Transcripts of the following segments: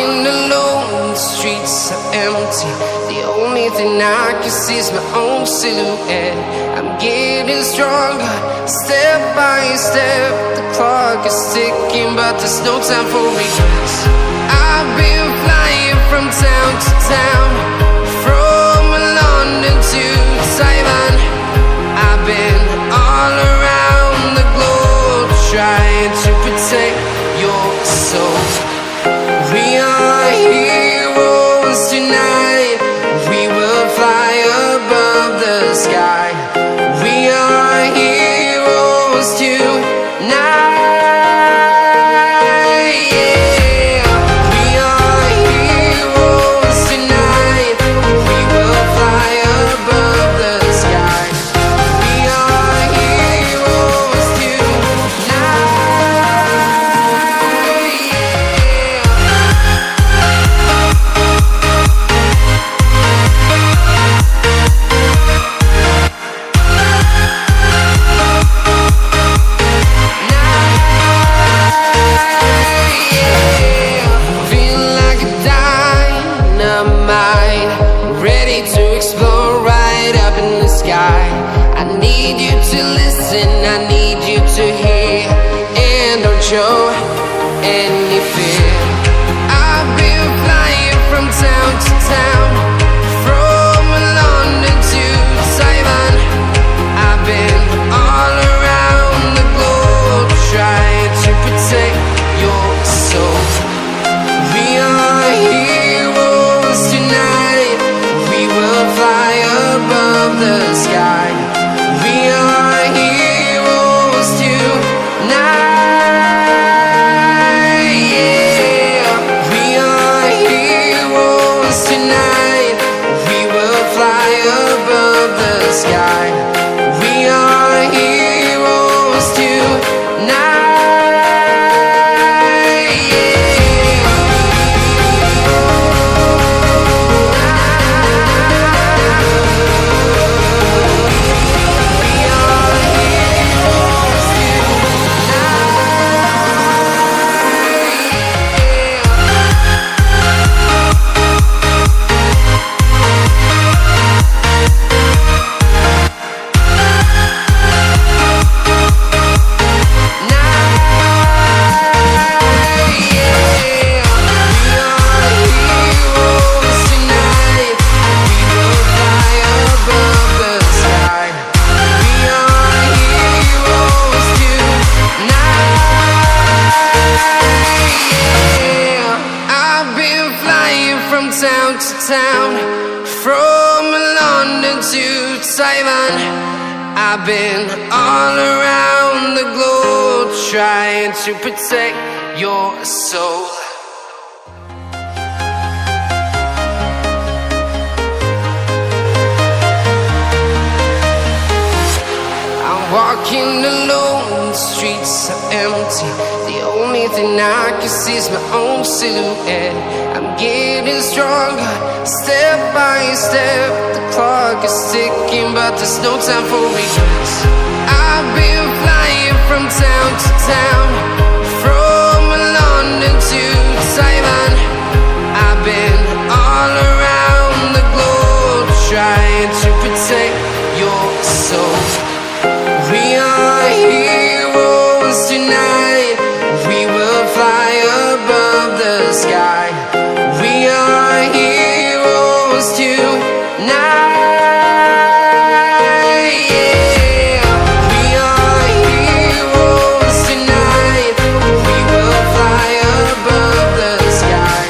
walking alone, the streets are empty. The only thing I can see is my own silhouette. I'm getting stronger, step by step. The clock is ticking, but there's no time for regrets. I've been flying from town to town, from London to Taiwan. I've been all around the globe, trying to protect your soul. We are heroes tonight. We will fly above the sky. We are heroes tonight. Yeah. We are heroes tonight. We will fly above the sky. We are heroes tonight. Feel like a dynamite, ready to explode right up in the sky. I need you to listen, I need you to hear, and don't show any fear. I've been flying from town to town, from London to Taiwan. I've been all around the globe, trying to protect your soul. We are heroes tonight. We will fly above the sky. We are heroes tonight. Yeah. We are heroes tonight. We will fly above the sky. We are heroes tonight. Town to town, from London to Taiwan. I've been all around the globe, trying to protect your soul. I'm walking alone, the streets are empty. The only thing I can see is my own silhouette. I'm getting stronger, step by step. The clock is ticking, but there's no time for regrets. I've been flying from town to town, from London to Taiwan. I've been all around the globe, trying to protect your soul. We are heroes tonight. We will fly above the sky. We are heroes tonight. Yeah. We are heroes tonight. We will fly above the sky.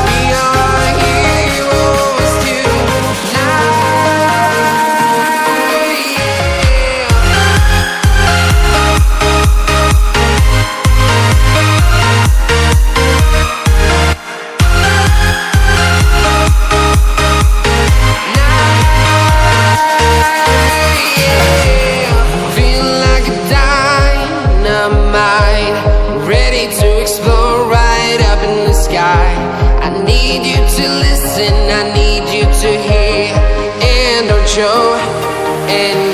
We are heroes tonight. Feel like a dynamite, ready to explode right up in the sky. I need you to listen, I need you to hear, and don't show any